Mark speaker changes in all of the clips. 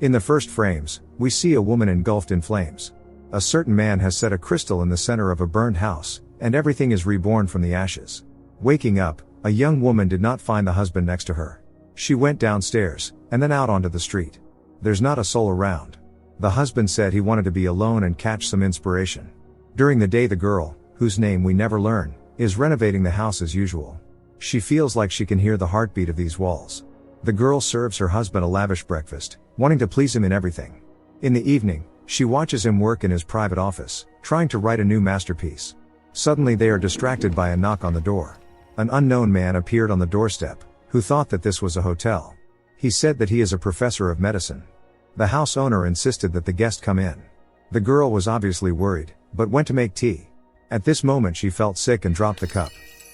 Speaker 1: In the first frames, we see a woman engulfed in flames. A certain man has set a crystal in the center of a burned house, and everything is reborn from the ashes. Waking up, a young woman did not find the husband next to her. She went downstairs, and then out onto the street. There's not a soul around. The husband said he wanted to be alone and catch some inspiration. During the day, the girl, whose name we never learn, is renovating the house as usual. She feels like she can hear the heartbeat of these walls. The girl serves her husband a lavish breakfast, wanting to please him in everything. In the evening, she watches him work in his private office, trying to write a new masterpiece. Suddenly they are distracted by a knock on the door. An unknown man appeared on the doorstep, who thought that this was a hotel. He said that he is a professor of medicine. The house owner insisted that the guest come in. The girl was obviously worried, but went to make tea. At this moment she felt sick and dropped the cup.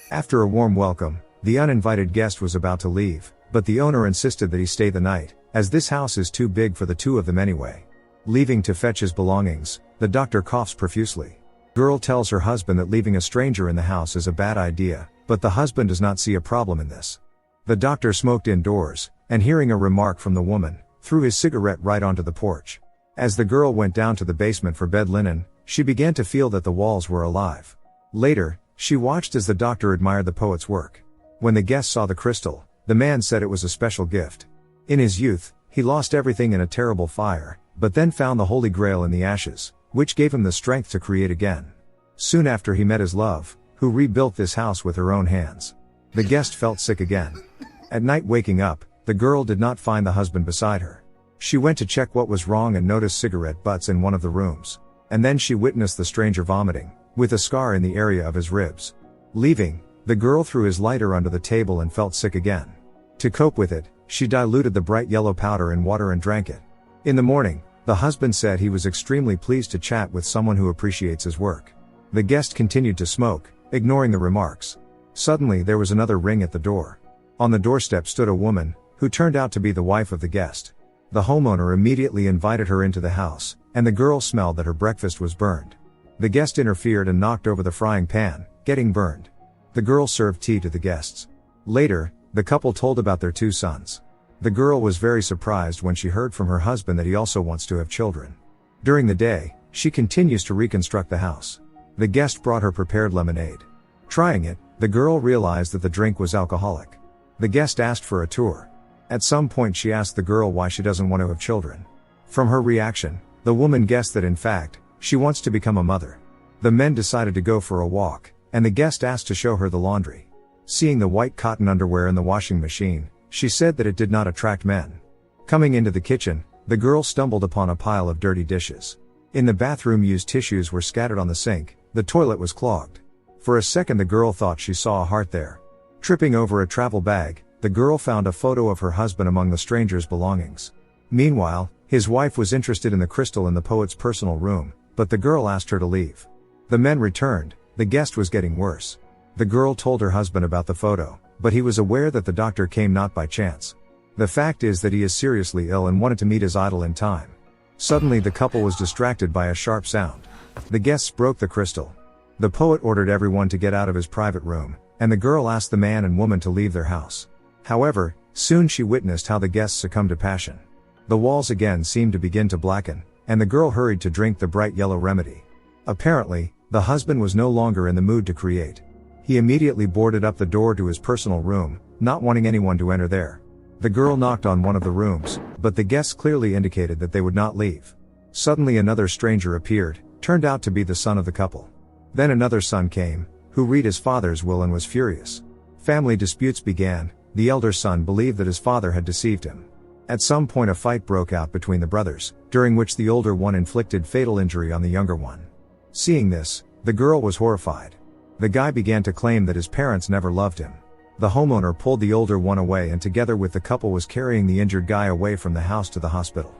Speaker 1: After a warm welcome, the uninvited guest was about to leave, but the owner insisted that he stay the night, as this house is too big for the two of them anyway. Leaving to fetch his belongings, the doctor coughs profusely. Girl tells her husband that leaving a stranger in the house is a bad idea, but the husband does not see a problem in this. The doctor smoked indoors, and hearing a remark from the woman, threw his cigarette right onto the porch. As the girl went down to the basement for bed linen, she began to feel that the walls were alive. Later, she watched as the doctor admired the poet's work. When the guest saw the crystal, the man said it was a special gift. In his youth, he lost everything in a terrible fire, but then found the Holy Grail in the ashes, which gave him the strength to create again. Soon after he met his love, who rebuilt this house with her own hands. The guest felt sick again. At night, waking up, the girl did not find the husband beside her. She went to check what was wrong and noticed cigarette butts in one of the rooms. And then she witnessed the stranger vomiting, with a scar in the area of his ribs. Leaving, the girl threw his lighter under the table and felt sick again. To cope with it, she diluted the bright yellow powder in water and drank it. In the morning, the husband said he was extremely pleased to chat with someone who appreciates his work. The guest continued to smoke, ignoring the remarks. Suddenly there was another ring at the door. On the doorstep stood a woman, who turned out to be the wife of the guest. The homeowner immediately invited her into the house, and the girl smelled that her breakfast was burned. The guest interfered and knocked over the frying pan, getting burned. The girl served tea to the guests. Later, the couple told about their 2 sons. The girl was very surprised when she heard from her husband that he also wants to have children. During the day, she continues to reconstruct the house. The guest brought her prepared lemonade. Trying it, the girl realized that the drink was alcoholic. The guest asked for a tour. At some point she asked the girl why she doesn't want to have children. From her reaction, the woman guessed that in fact, she wants to become a mother. The men decided to go for a walk, and the guest asked to show her the laundry. Seeing the white cotton underwear in the washing machine, she said that it did not attract men. Coming into the kitchen, the girl stumbled upon a pile of dirty dishes. In the bathroom, used tissues were scattered on the sink, the toilet was clogged. For a second the girl thought she saw a heart there. Tripping over a travel bag, the girl found a photo of her husband among the stranger's belongings. Meanwhile, his wife was interested in the crystal in the poet's personal room, but the girl asked her to leave. The men returned, the guest was getting worse. The girl told her husband about the photo, but he was aware that the doctor came not by chance. The fact is that he is seriously ill and wanted to meet his idol in time. Suddenly the couple was distracted by a sharp sound. The guests broke the crystal. The poet ordered everyone to get out of his private room, and the girl asked the man and woman to leave their house. However, soon she witnessed how the guests succumbed to passion. The walls again seemed to begin to blacken, and the girl hurried to drink the bright yellow remedy. Apparently, the husband was no longer in the mood to create. He immediately boarded up the door to his personal room, not wanting anyone to enter there. The girl knocked on one of the rooms, but the guests clearly indicated that they would not leave. Suddenly another stranger appeared, turned out to be the son of the couple. Then another son came, who read his father's will and was furious. Family disputes began. The elder son believed that his father had deceived him. At some point a fight broke out between the brothers, during which the older one inflicted fatal injury on the younger one. Seeing this, the girl was horrified. The guy began to claim that his parents never loved him. The homeowner pulled the older one away and together with the couple was carrying the injured guy away from the house to the hospital.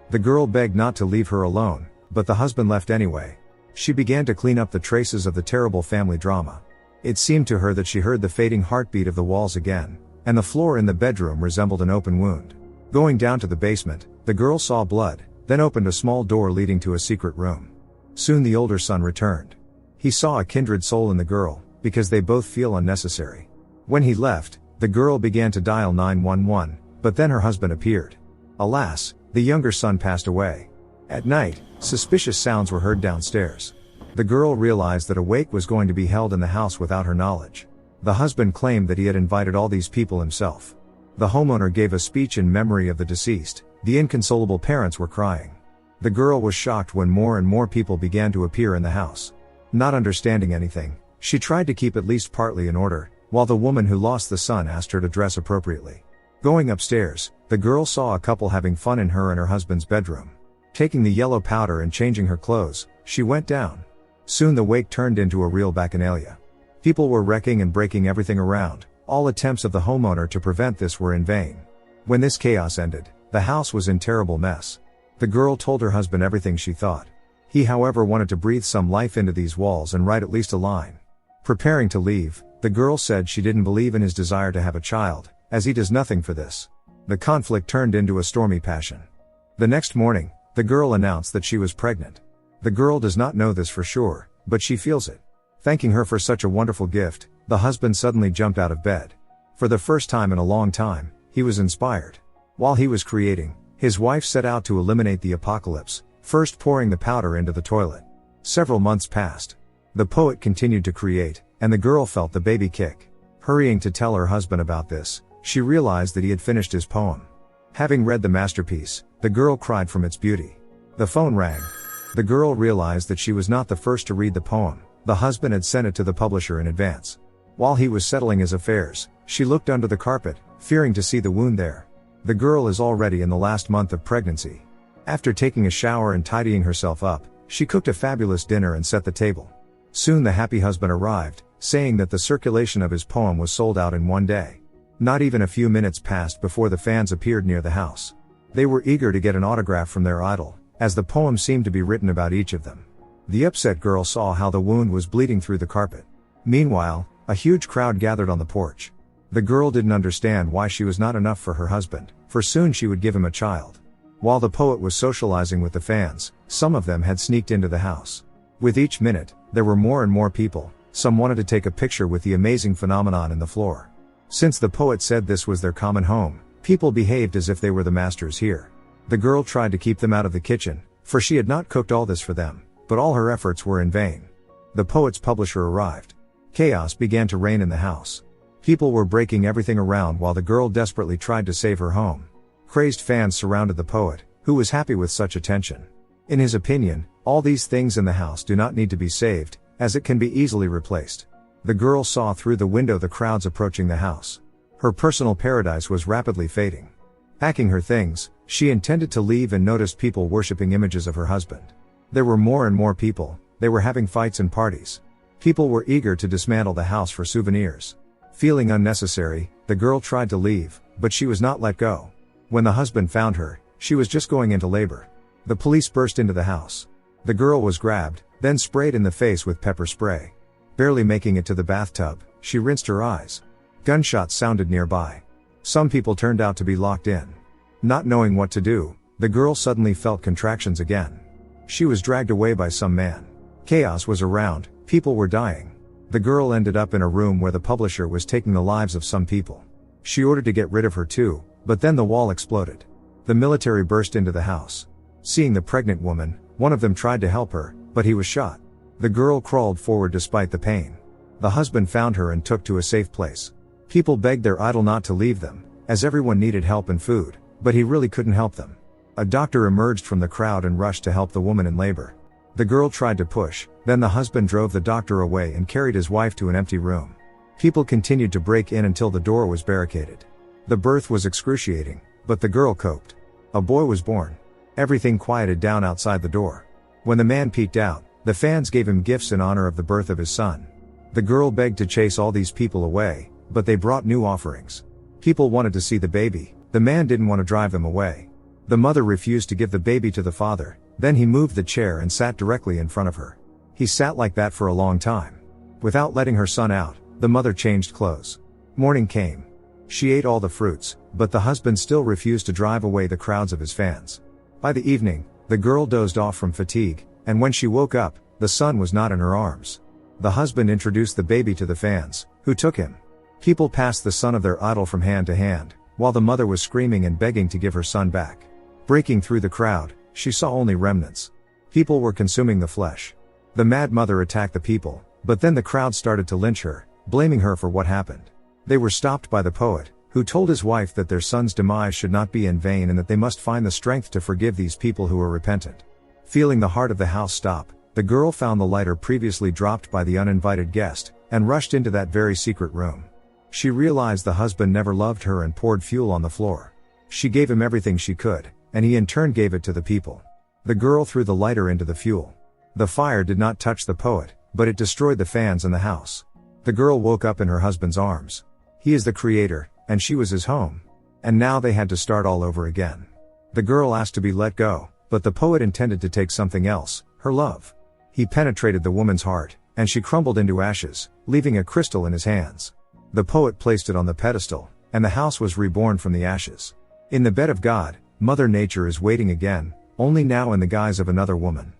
Speaker 1: The girl begged not to leave her alone, but the husband left anyway. She began to clean up the traces of the terrible family drama. It seemed to her that she heard the fading heartbeat of the walls again, and the floor in the bedroom resembled an open wound. Going down to the basement, the girl saw blood, then opened a small door leading to a secret room. Soon the older son returned. He saw a kindred soul in the girl, because they both feel unnecessary. When he left, the girl began to dial 911, but then her husband appeared. Alas, The younger son passed away. At night, suspicious sounds were heard downstairs. The girl realized that a wake was going to be held in the house without her knowledge. The husband claimed that he had invited all these people himself. The homeowner gave a speech in memory of the deceased. The inconsolable parents were crying. The girl was shocked when more and more people began to appear in the house. Not understanding anything, she tried to keep at least partly in order, while the woman who lost the son asked her to dress appropriately. Going upstairs, the girl saw a couple having fun in her and her husband's bedroom. Taking the yellow powder and changing her clothes, she went down. Soon the wake turned into a real bacchanalia. People were wrecking and breaking everything around. All attempts of the homeowner to prevent this were in vain. When this chaos ended, the house was in terrible mess. The girl told her husband everything she thought. He, however, wanted to breathe some life into these walls and write at least a line. Preparing to leave, the girl said she didn't believe in his desire to have a child, as he does nothing for this. The conflict turned into a stormy passion. The next morning, the girl announced that she was pregnant. The girl does not know this for sure, but she feels it. Thanking her for such a wonderful gift, the husband suddenly jumped out of bed. For the first time in a long time, he was inspired. While he was creating, his wife set out to eliminate the apocalypse, first pouring the powder into the toilet. Several months passed. The poet continued to create, and the girl felt the baby kick. Hurrying to tell her husband about this, she realized that he had finished his poem. Having read the masterpiece, the girl cried from its beauty. The phone rang. The girl realized that she was not the first to read the poem. The husband had sent it to the publisher in advance. While he was settling his affairs, she looked under the carpet, fearing to see the wound there. The girl is already in the last month of pregnancy. After taking a shower and tidying herself up, she cooked a fabulous dinner and set the table. Soon the happy husband arrived, saying that the circulation of his poem was sold out in one day. Not even a few minutes passed before the fans appeared near the house. They were eager to get an autograph from their idol, as the poem seemed to be written about each of them. The upset girl saw how the wound was bleeding through the carpet. Meanwhile, a huge crowd gathered on the porch. The girl didn't understand why she was not enough for her husband, for soon she would give him a child. While the poet was socializing with the fans, some of them had sneaked into the house. With each minute, there were more and more people. Some wanted to take a picture with the amazing phenomenon in the floor. Since the poet said this was their common home, people behaved as if they were the masters here. The girl tried to keep them out of the kitchen, for she had not cooked all this for them, but all her efforts were in vain. The poet's publisher arrived. Chaos began to reign in the house. People were breaking everything around while the girl desperately tried to save her home. Crazed fans surrounded the poet, who was happy with such attention. In his opinion, all these things in the house do not need to be saved, as it can be easily replaced. The girl saw through the window the crowds approaching the house. Her personal paradise was rapidly fading. Packing her things, she intended to leave and noticed people worshipping images of her husband. There were more and more people. They were having fights and parties. People were eager to dismantle the house for souvenirs. Feeling unnecessary, the girl tried to leave, but she was not let go. When the husband found her, she was just going into labor. The police burst into the house. The girl was grabbed, then sprayed in the face with pepper spray. Barely making it to the bathtub, she rinsed her eyes. Gunshots sounded nearby. Some people turned out to be locked in. Not knowing what to do, the girl suddenly felt contractions again. She was dragged away by some man. Chaos was around, people were dying. The girl ended up in a room where the publisher was taking the lives of some people. She ordered to get rid of her too, but then the wall exploded. The military burst into the house. Seeing the pregnant woman, one of them tried to help her, but he was shot. The girl crawled forward despite the pain. The husband found her and took to a safe place. People begged their idol not to leave them, as everyone needed help and food, but he really couldn't help them. A doctor emerged from the crowd and rushed to help the woman in labor. The girl tried to push, then the husband drove the doctor away and carried his wife to an empty room. People continued to break in until the door was barricaded. The birth was excruciating, but the girl coped. A boy was born. Everything quieted down outside the door. When the man peeked out, the fans gave him gifts in honor of the birth of his son. The girl begged to chase all these people away, but they brought new offerings. People wanted to see the baby. The man didn't want to drive them away. The mother refused to give the baby to the father. Then he moved the chair and sat directly in front of her. He sat like that for a long time. Without letting her son out, the mother changed clothes. Morning came. She ate all the fruits, but the husband still refused to drive away the crowds of his fans. By the evening, the girl dozed off from fatigue, and when she woke up, the son was not in her arms. The husband introduced the baby to the fans, who took him. People passed the son of their idol from hand to hand, while the mother was screaming and begging to give her son back. Breaking through the crowd, she saw only remnants. People were consuming the flesh. The mad mother attacked the people, but then the crowd started to lynch her, blaming her for what happened. They were stopped by the poet, who told his wife that their son's demise should not be in vain and that they must find the strength to forgive these people who were repentant. Feeling the heart of the house stop, the girl found the lighter previously dropped by the uninvited guest, and rushed into that very secret room. She realized the husband never loved her and poured fuel on the floor. She gave him everything she could, and he in turn gave it to the people. The girl threw the lighter into the fuel. The fire did not touch the poet, but it destroyed the fans in the house. The girl woke up in her husband's arms. He is the creator, and she was his home. And now they had to start all over again. The girl asked to be let go, but the poet intended to take something else, her love. He penetrated the woman's heart, and she crumbled into ashes, leaving a crystal in his hands. The poet placed it on the pedestal, and the house was reborn from the ashes. In the bed of God, Mother Nature is waiting again, only now in the guise of another woman.